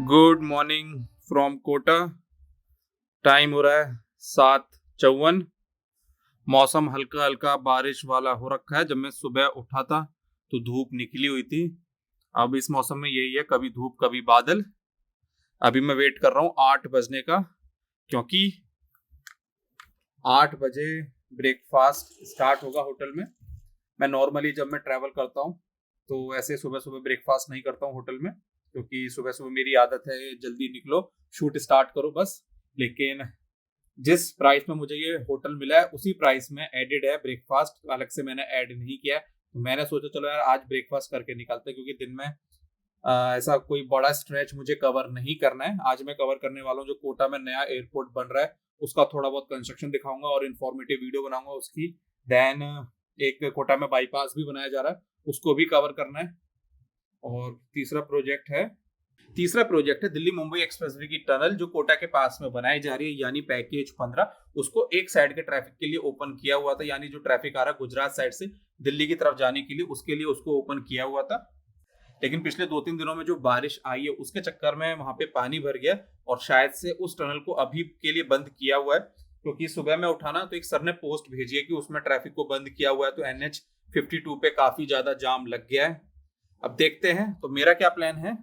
Good morning from Kota. Time हो रहा है 7:54। मौसम हल्का हल्का बारिश वाला हो रखा है। जब मैं सुबह उठा था तो धूप निकली हुई थी। अब इस मौसम में यही है, कभी धूप कभी बादल। अभी मैं वेट कर रहा हूँ 8 बजने का, क्योंकि 8 बजे ब्रेकफास्ट स्टार्ट होगा होटल में। मैं नॉर्मली जब मैं ट्रैवल करता हूँ तो ऐसे सुबह सुबह ब्रेकफास्ट नहीं करता हूँ होटल में, क्योंकि सुबह सुबह मेरी आदत है जल्दी निकलो, शूट स्टार्ट करो बस। लेकिन जिस प्राइस में मुझे ये होटल मिला है उसी प्राइस में एडेड है ब्रेकफास्ट, अलग से मैंने ऐड नहीं किया है। तो मैंने सोचा चलो यार आज ब्रेकफास्ट करके निकलते हैं, क्योंकि दिन में ऐसा कोई बड़ा स्ट्रेच मुझे कवर नहीं करना है। आज मैं कवर करने वाला हूँ जो कोटा में नया एयरपोर्ट बन रहा है उसका थोड़ा बहुत कंस्ट्रक्शन दिखाऊंगा और इन्फॉर्मेटिव वीडियो बनाऊंगा उसकी। देन एक कोटा में बाईपास भी बनाया जा रहा है, उसको भी कवर करना है। और तीसरा प्रोजेक्ट है दिल्ली मुंबई एक्सप्रेसवे की टनल, जो कोटा के पास में बनाई जा रही है, यानी पैकेज 15। उसको एक साइड के ट्रैफिक के लिए ओपन किया हुआ था, यानी जो ट्रैफिक आ रहा है गुजरात साइड से दिल्ली की तरफ जाने के लिए, उसके लिए उसको ओपन किया हुआ था। लेकिन पिछले 2-3 दिनों में जो बारिश आई है उसके चक्कर में वहां पे पानी भर गया और शायद से उस टनल को अभी के लिए बंद किया हुआ है। क्योंकि सुबह में उठाना तो एक सर ने पोस्ट भेजी है कि उसमें ट्रैफिक को बंद किया हुआ है, तो NH52 पे काफी ज्यादा जाम लग गया है। अब देखते हैं। तो मेरा क्या प्लान है,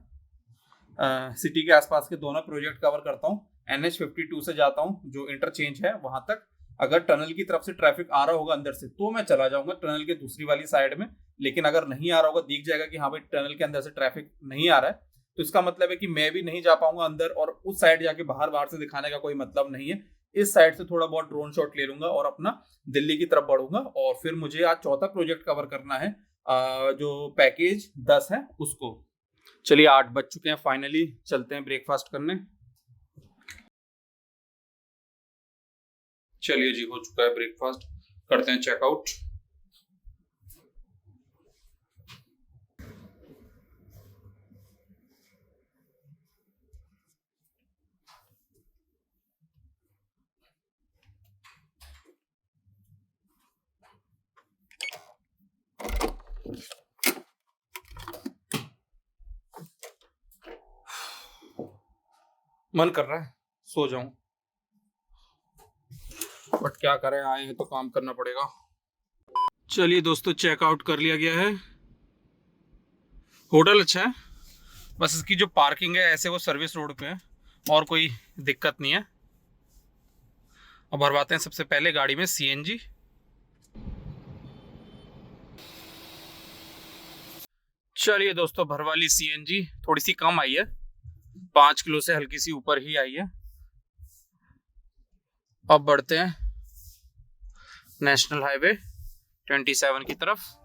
सिटी के आसपास के दोनों प्रोजेक्ट कवर करता हूँ। NH52 से जाता हूँ जो इंटरचेंज है वहां तक। अगर टनल की तरफ से ट्रैफिक आ रहा होगा अंदर से तो मैं चला जाऊंगा टनल के दूसरी वाली साइड में। लेकिन अगर नहीं आ रहा होगा, दिख जाएगा कि हाँ भाई टनल के अंदर से ट्रैफिक नहीं आ रहा है, तो इसका मतलब है कि मैं भी नहीं जा पाऊंगा अंदर, और उस साइड जाके बाहर से दिखाने का कोई मतलब नहीं है। इस साइड से थोड़ा बहुत ड्रोन शॉट ले लूंगा और अपना दिल्ली की तरफ बढ़ूंगा। और फिर मुझे आज चौथा प्रोजेक्ट कवर करना है, जो पैकेज 10 है उसको। चलिए 8 बज चुके हैं, फाइनली चलते हैं ब्रेकफास्ट करने। चलिए जी, हो चुका है ब्रेकफास्ट, करते हैं चेकआउट। मन कर रहा है सो जाऊं, बट क्या करें, आए हैं तो काम करना पड़ेगा। चलिए दोस्तों, चेकआउट कर लिया गया है। होटल अच्छा है, बस इसकी जो पार्किंग है ऐसे वो सर्विस रोड पे है, और कोई दिक्कत नहीं है। अब भरवाते हैं सबसे पहले गाड़ी में CNG। चलिए दोस्तों, भरवा ली CNG। थोड़ी सी कम आई है, 5 किलो से हल्की सी ऊपर ही आई है। अब बढ़ते हैं नेशनल हाईवे 27 की तरफ।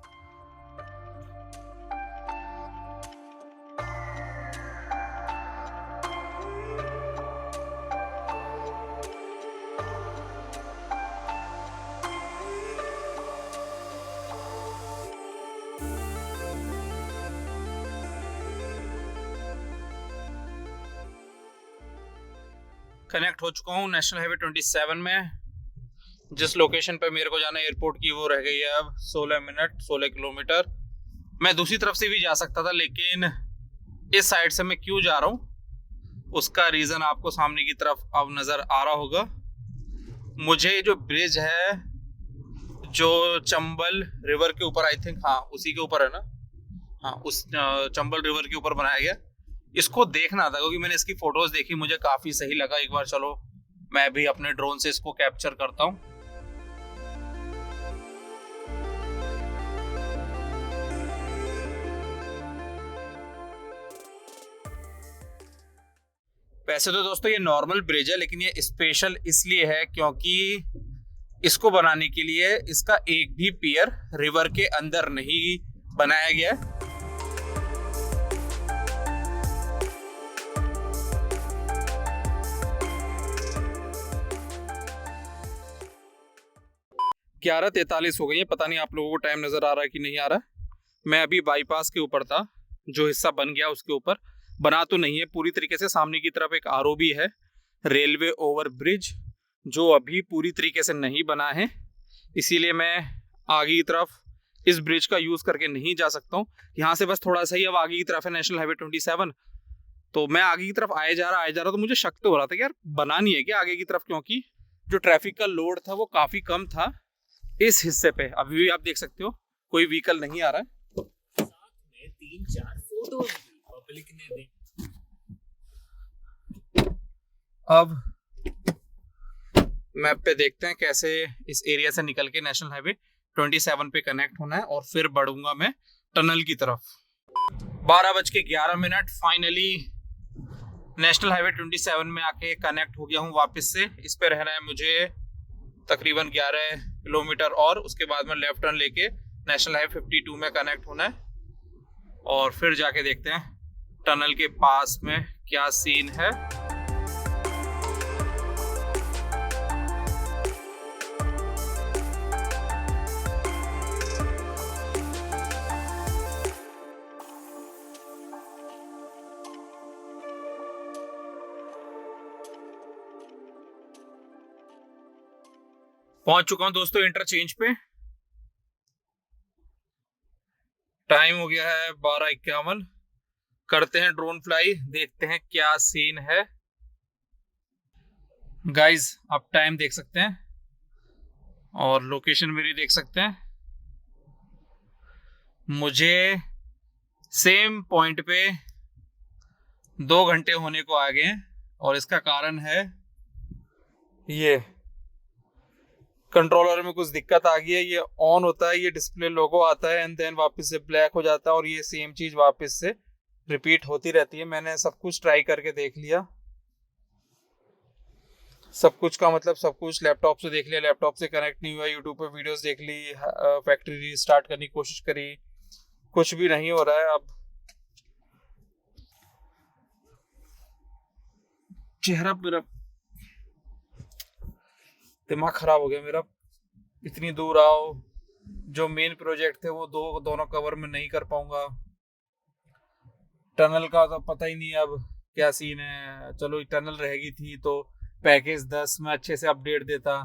कनेक्ट हो चुका हूँ नेशनल हाईवे 27 में। जिस लोकेशन पे मेरे को जाना है एयरपोर्ट की, वो रह गई है अब 16 मिनट 16 किलोमीटर। मैं दूसरी तरफ से भी जा सकता था, लेकिन इस साइड से मैं क्यों जा रहा हूँ उसका रीजन आपको सामने की तरफ अब नजर आ रहा होगा। मुझे जो ब्रिज है जो चंबल रिवर के ऊपर, आई थिंक हाँ उसी के ऊपर है ना, हाँ उस चंबल रिवर के ऊपर बनाया गया, इसको देखना था। क्योंकि मैंने इसकी फोटोज देखी, मुझे काफी सही लगा। एक बार चलो मैं भी अपने ड्रोन से इसको कैप्चर करता हूँ। वैसे तो दोस्तों ये नॉर्मल ब्रिज है, लेकिन ये स्पेशल इसलिए है क्योंकि इसको बनाने के लिए इसका एक भी पियर रिवर के अंदर नहीं बनाया गया है। ग्यारह 43 हो गई है, पता नहीं आप लोगों को टाइम नजर आ रहा है कि नहीं आ रहा है। मैं अभी बाईपास के ऊपर था, जो हिस्सा बन गया उसके ऊपर। बना तो नहीं है पूरी तरीके से, सामने की तरफ एक ROB है, रेलवे ओवर ब्रिज, जो अभी पूरी तरीके से नहीं बना है। इसीलिए मैं आगे की तरफ इस ब्रिज का यूज करके नहीं जा सकता हूँ। यहाँ से बस थोड़ा सा ही अब आगे की तरफ है नेशनल हाईवे 27। तो मैं आगे की तरफ आए जा रहा तो मुझे शक तो हो रहा था कि यार बना नहीं है क्या आगे की तरफ, क्योंकि जो ट्रैफिक का लोड था वो काफी कम था इस हिस्से पे। अभी भी आप देख सकते हो कोई व्हीकल नहीं आ रहा है। साथ में 3-4 फोटोज भी पब्लिक ने दी। अब मैप पे देखते हैं कैसे इस एरिया से निकल के नेशनल हाईवे 27 पे कनेक्ट होना है और फिर बढ़ूंगा मैं टनल की तरफ। 12:11 फाइनली नेशनल हाईवे 27 में आके कनेक्ट हो गया हूँ वापस से। इस पे रहना है मुझे तकरीबन 11 किलोमीटर और उसके बाद में लेफ्ट टर्न लेके नेशनल हाईवे 52 में कनेक्ट होना है और फिर जाके देखते हैं टनल के पास में क्या सीन है। पहुंच चुका हूं दोस्तों इंटरचेंज पे। टाइम हो गया है 12:51। करते हैं ड्रोन फ्लाई, देखते हैं क्या सीन है। गाइस आप टाइम देख सकते हैं और लोकेशन मेरी देख सकते हैं। मुझे सेम पॉइंट पे 2 घंटे होने को आ गए और इसका कारण है ये कंट्रोलर में कुछ दिक्कत आ गई है। ये ऑन होता है, ये डिस्प्ले लोगो आता है एंड देन वापस से ब्लैक हो जाता है और ये सेम चीज वापस से रिपीट होती रहती है। मैंने सब कुछ ट्राई करके देख लिया, सब कुछ का मतलब सब कुछ लैपटॉप से देख लिया, लैपटॉप से कनेक्ट नहीं हुआ, यूट्यूब पे वीडियोस देख ली, फैक्ट्री रीस्टार्ट करने की कोशिश करी, कुछ भी नहीं हो रहा है। अब चेहरा मेरा, दिमाग खराब हो गया मेरा। इतनी दूर आओ, जो मेन प्रोजेक्ट थे वो दोनों कवर में नहीं कर पाऊंगा। टनल का तो पता ही नहीं अब क्या सीन है। चलो टनल रहेगी थी तो पैकेज 10 में अच्छे से अपडेट देता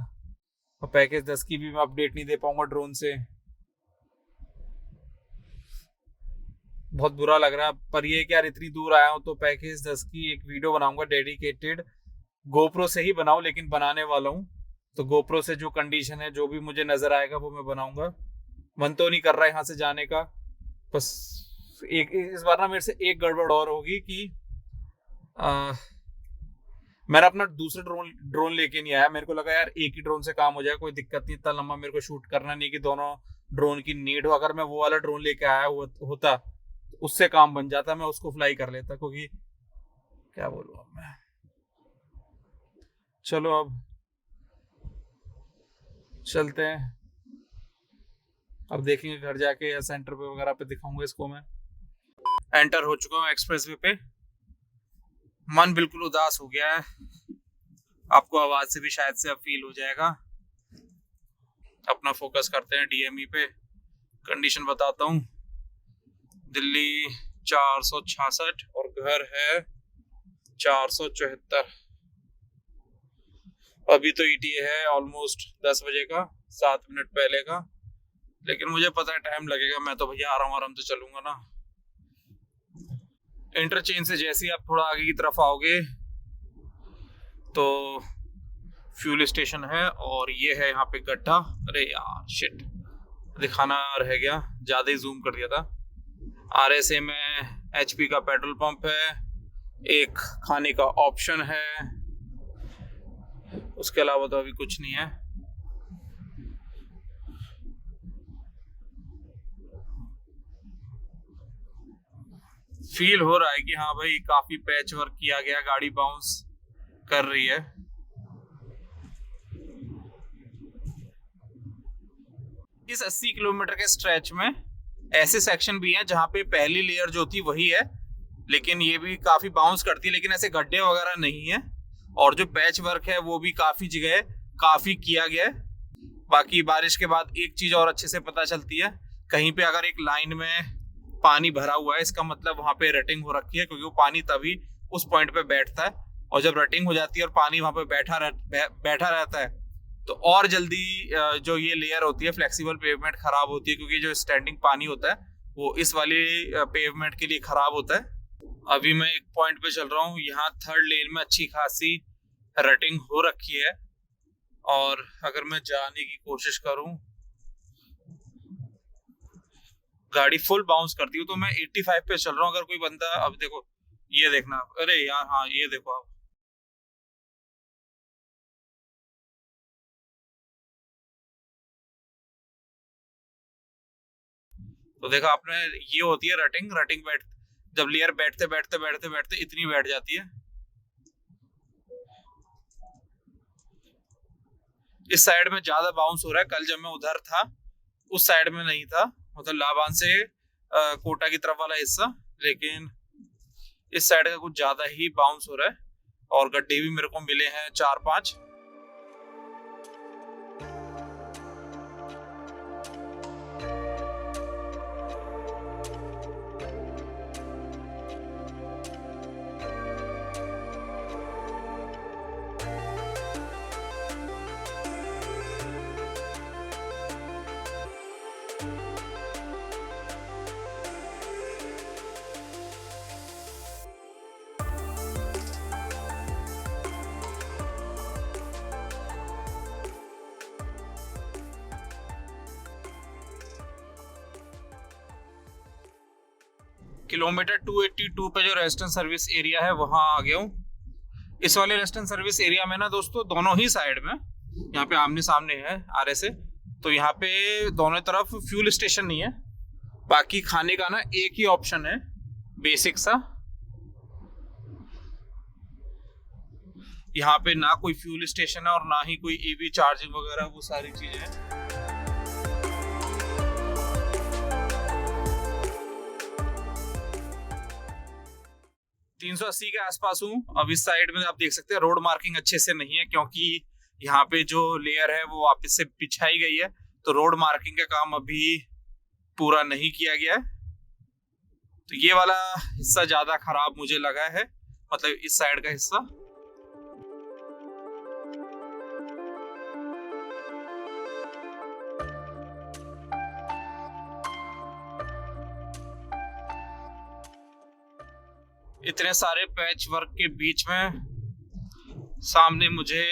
और पैकेज 10 की भी मैं अपडेट नहीं दे पाऊंगा ड्रोन से। बहुत बुरा लग रहा है। पर ये कि यार इतनी दूर आया हूं तो पैकेज 10 की एक वीडियो बनाऊंगा डेडिकेटेड, गोप्रो से ही बनाऊं लेकिन बनाने वाला हूं। तो गोप्रो से जो कंडीशन है, जो भी मुझे नजर आएगा वो मैं बनाऊंगा। मन तो नहीं कर रहा है यहाँ से जाने का, बस एक इस बार ना मेरे से एक गड़बड़ और होगी कि मैंने अपना दूसरा ड्रोन लेके नहीं आया। मेरे को लगा यार एक ही ड्रोन से काम हो जाएगा, कोई दिक्कत नहीं, इतना लंबा मेरे को शूट करना नहीं कि दोनों ड्रोन की नीड हो। अगर मैं वो वाला ड्रोन लेके आया होता तो उससे काम बन जाता, मैं उसको फ्लाई कर लेता। क्योंकि क्या बोलूं अब मैं। चलो अब चलते हैं, अब देखेंगे घर जाके या सेंटर पे वगैरह पे दिखाऊंगा इसको मैं। एंटर हो चुका हूँ एक्सप्रेसवे पे। मन बिल्कुल उदास हो गया है, आपको आवाज से भी शायद से अब फील हो जाएगा। अपना फोकस करते हैं डीएमई पे। कंडीशन बताता हूँ, दिल्ली 466 और घर है 474। अभी तो ईटीए है ऑलमोस्ट 10 बजे का, 7 मिनट पहले का, लेकिन मुझे पता है टाइम लगेगा। मैं तो भैया आराम से चलूंगा ना। इंटरचेंज से जैसे ही आप थोड़ा आगे की तरफ आओगे तो फ्यूल स्टेशन है और ये है यहाँ पे गड्ढा। अरे यार शिट, दिखाना रह गया, ज्यादा ही जूम कर दिया था। आरएसए में एचपी का पेट्रोल पंप है, एक खाने का ऑप्शन है, उसके अलावा तो अभी कुछ नहीं है। फील हो रहा है कि हाँ भाई काफी पैच वर्क किया गया, गाड़ी बाउंस कर रही है। इस 80 किलोमीटर के स्ट्रेच में ऐसे सेक्शन भी हैं जहां पे पहली लेयर जो थी वही है, लेकिन ये भी काफी बाउंस करती है, लेकिन ऐसे गड्ढे वगैरह नहीं है। और जो पैच वर्क है वो भी काफी जगह काफी किया गया है। बाकी बारिश के बाद एक चीज और अच्छे से पता चलती है, कहीं पे अगर एक लाइन में पानी भरा हुआ है इसका मतलब वहां पे रटिंग हो रखी है, क्योंकि वो पानी तभी उस पॉइंट पे बैठता है। और जब रटिंग हो जाती है और पानी वहां पे बैठा रहता है तो और जल्दी जो ये लेयर होती है फ्लेक्सिबल पेवमेंट खराब होती है, क्योंकि जो स्टैंडिंग पानी होता है वो इस वाली पेवमेंट के लिए खराब होता है। अभी मैं एक पॉइंट पे चल रहा हूँ, यहाँ थर्ड लेन में अच्छी खासी रटिंग हो रखी है, और अगर मैं जाने की कोशिश करूं, गाड़ी फुल बाउंस करती हूँ, तो मैं 85 पे चल रहा हूँ। अगर कोई बंदा, अब देखो, ये देखना, अरे यार, हाँ ये देखो आप, तो देखा आपने, ये होती है रटिंग। रटिंग बैठ, जब लेयर बैठते बैठते बैठते बैठते इतनी बैठ जाती है। इस साइड में ज्यादा बाउंस हो रहा है, कल जब मैं उधर था उस साइड में नहीं था, मतलब लाभान से कोटा की तरफ वाला हिस्सा, लेकिन इस साइड का कुछ ज्यादा ही बाउंस हो रहा है, और गड्ढे भी मेरे को मिले हैं 4-5। किलोमीटर 282 पे जो रेस्टोरेंट सर्विस एरिया है वहां आ गया हूँ। इस वाले रेस्टोरेंट सर्विस एरिया में ना दोस्तों, दोनों ही साइड में, यहाँ पे आमने सामने है आर एस ए, तो यहाँ पे दोनों तरफ फ्यूल स्टेशन नहीं है। बाकी खाने का ना एक ही ऑप्शन है, बेसिक सा। यहाँ पे ना कोई फ्यूल स्टेशन है और ना ही कोई ईवी चार्जिंग वगैरह, वो सारी चीजें हैं। 380 के आसपास हूँ। अब इस साइड में आप देख सकते हैं रोड मार्किंग अच्छे से नहीं है, क्योंकि यहाँ पे जो लेयर है वो वापस से बिछाई गई है, तो रोड मार्किंग का काम अभी पूरा नहीं किया गया है। तो ये वाला हिस्सा ज्यादा खराब मुझे लगा है, मतलब इस साइड का हिस्सा। इतने सारे पैच वर्क के बीच में सामने मुझे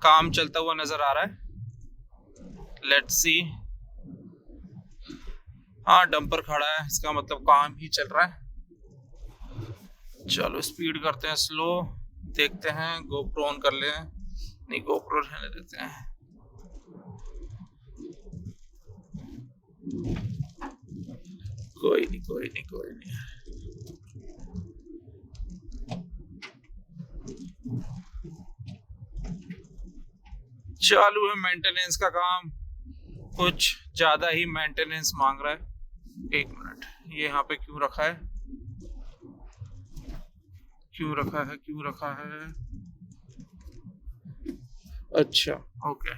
काम चलता हुआ नजर आ रहा है। लेट्स सी, हाँ डंपर खड़ा है, इसका मतलब काम ही चल रहा है। चलो स्पीड करते हैं स्लो, देखते हैं। गोप्रो ऑन कर ले, नहीं गोप्रो रहने देते हैं। कोई नहीं कोई नहीं कोई नहीं। चालू है मेंटेनेंस का काम, कुछ ज्यादा ही मेंटेनेंस मांग रहा है। एक मिनट, ये यहाँ पे क्यों रखा है, क्यों रखा है, क्यों रखा है? अच्छा ओके।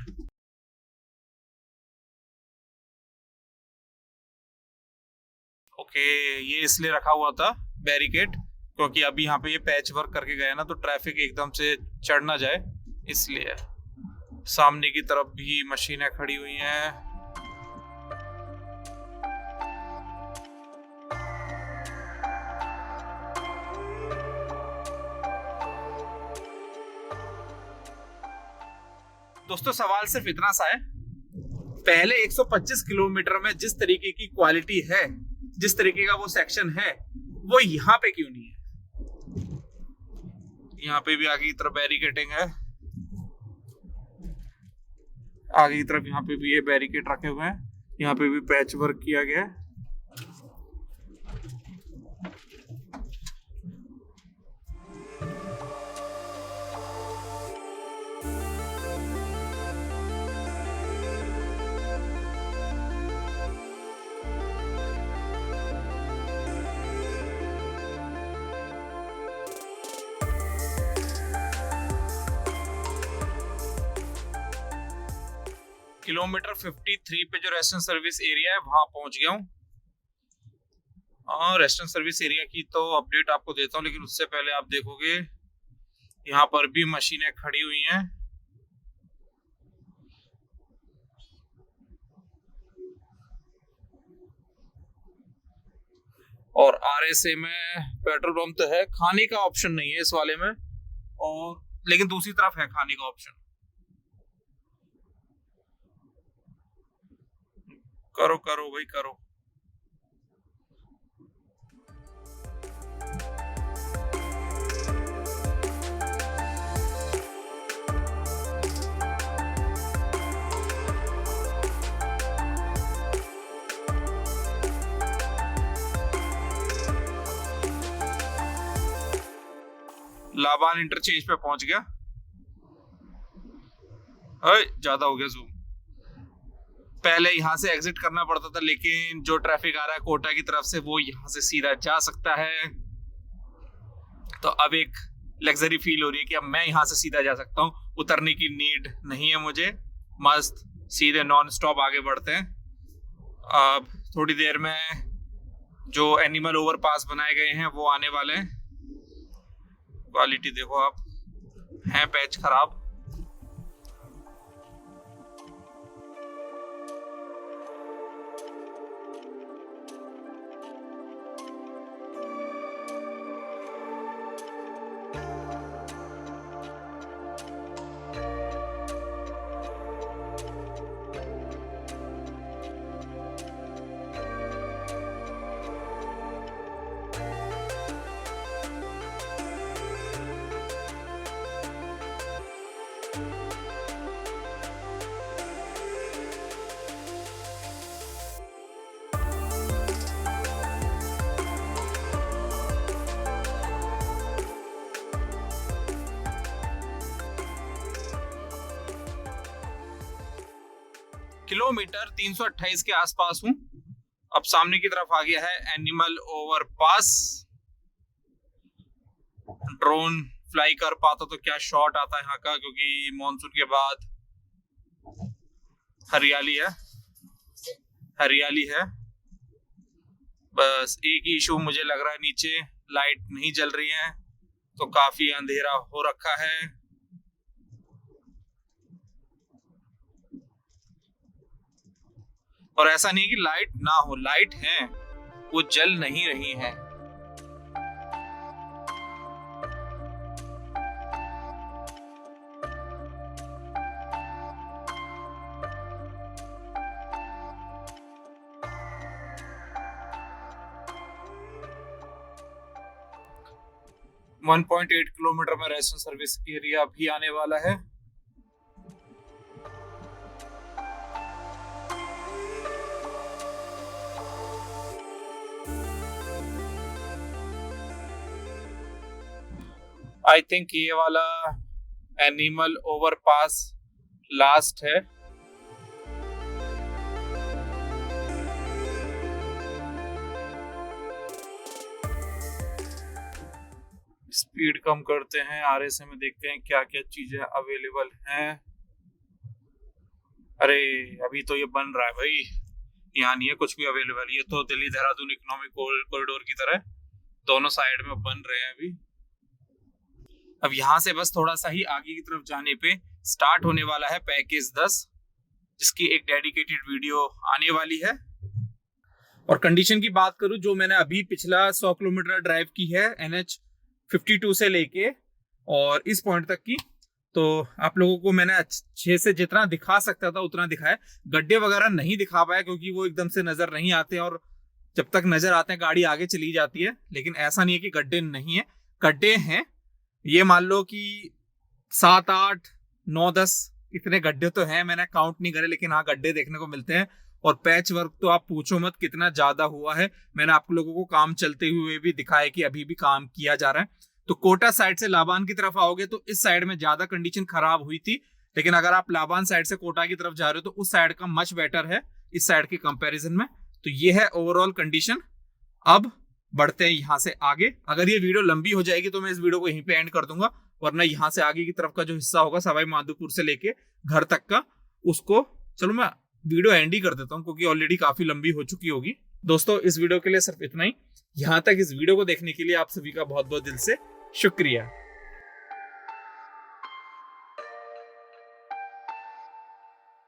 ओके, ये इसलिए रखा हुआ था बैरिकेड, क्योंकि अभी यहाँ पे ये पैच वर्क करके गए ना, तो ट्रैफिक एकदम से चढ़ ना जाए, इसलिए। सामने की तरफ भी मशीनें खड़ी हुई हैं। दोस्तों सवाल सिर्फ इतना सा है, पहले 125 किलोमीटर में जिस तरीके की क्वालिटी है, जिस तरीके का वो सेक्शन है, वो यहाँ पे क्यों नहीं है? यहाँ पे भी आगे की तरफ बैरिकेडिंग है, आगे की तरफ यहाँ पे भी ये बैरिकेड रखे हुए हैं, यहाँ पे भी पैच वर्क किया गया है। किलोमीटर 53 पे जो रेस्टोरेंट सर्विस एरिया है वहां पहुंच गया हूँ। रेस्टोरेंट सर्विस एरिया की तो अपडेट आपको देता हूँ, लेकिन उससे पहले आप देखोगे यहाँ पर भी मशीनें खड़ी हुई हैं। और RSA में पेट्रोल पंप तो है, खाने का ऑप्शन नहीं है इस वाले में, और लेकिन दूसरी तरफ है खाने का ऑप्शन। करो करो भाई करो। लाबान इंटरचेंज पे पहुंच गया। ज्यादा हो गया जूम। पहले यहाँ से एग्जिट करना पड़ता था, लेकिन जो ट्रैफिक आ रहा है कोटा की तरफ से वो यहाँ से सीधा जा सकता है। तो अब एक लग्जरी फील हो रही है कि अब मैं यहाँ से सीधा जा सकता हूँ, उतरने की नीड नहीं है मुझे। मस्त सीधे नॉन स्टॉप आगे बढ़ते हैं। अब थोड़ी देर में जो एनिमल ओवरपास बनाए गए हैं वो आने वाले हैं। क्वालिटी देखो आप, है पैच खराब। किलोमीटर 328 के आसपास हूं। अब सामने की तरफ आ गया है एनिमल ओवरपास। ड्रोन फ्लाई कर पाता तो क्या शॉट आता है यहाँ का, क्योंकि मॉनसून के बाद हरियाली है, हरियाली है। बस एक ही इशू मुझे लग रहा है, नीचे लाइट नहीं जल रही है तो काफी अंधेरा हो रखा है। और ऐसा नहीं कि लाइट ना हो, लाइट है, वो जल नहीं रही है। वन 1.8 किलोमीटर में रेस्टोरेंट सर्विस एरिया भी आने वाला है। आई थिंक ये वाला एनिमल ओवरपास लास्ट है। स्पीड कम करते हैं, RSA में देखते हैं क्या क्या चीजें अवेलेबल हैं। अरे अभी तो ये बन रहा है भाई, यहाँ नहीं है कुछ भी अवेलेबल। ये तो दिल्ली देहरादून इकोनॉमिक कॉरिडोर की तरह दोनों साइड में बन रहे हैं अभी। अब यहाँ से बस थोड़ा सा ही आगे की तरफ जाने पे स्टार्ट होने वाला है पैकेज 10, जिसकी एक डेडिकेटेड वीडियो आने वाली है। और कंडीशन की बात करूं, जो मैंने अभी पिछला 100 किलोमीटर ड्राइव की है NH 52 से लेके और इस पॉइंट तक की, तो आप लोगों को मैंने अच्छे से जितना दिखा सकता था उतना दिखाया। गड्ढे वगैरह नहीं दिखा पाया क्योंकि वो एकदम से नजर नहीं आते, और जब तक नजर आते हैं गाड़ी आगे चली जाती है। लेकिन ऐसा नहीं है कि गड्ढे नहीं है, गड्ढे हैं। ये मान लो कि 7, 8, 9, 10 इतने गड्ढे तो हैं, मैंने काउंट नहीं करे, लेकिन हाँ गड्ढे देखने को मिलते हैं। और पैच वर्क तो आप पूछो मत कितना ज्यादा हुआ है। मैंने आप लोगों को काम चलते हुए भी दिखाया कि अभी भी काम किया जा रहा है। तो कोटा साइड से लाबान की तरफ आओगे तो इस साइड में ज्यादा कंडीशन खराब हुई थी, लेकिन अगर आप लाबान साइड से कोटा की तरफ जा रहे हो तो उस साइड का मच बेटर है इस साइड के कंपैरिजन में। तो ये है ओवरऑल कंडीशन। अब बढ़ते हैं यहाँ से आगे। अगर ये वीडियो लंबी हो जाएगी तो मैं इस वीडियो को यहीं पे एंड कर दूंगा, वरना यहाँ से आगे की तरफ का जो हिस्सा होगा सवाई माधोपुर से लेके घर तक का, उसको चलो मैं वीडियो एंड ही कर देता हूँ क्योंकि ऑलरेडी काफी लंबी हो चुकी होगी। दोस्तों इस वीडियो के लिए सिर्फ इतना ही। यहाँ तक इस वीडियो को देखने के लिए आप सभी का बहुत बहुत दिल से शुक्रिया।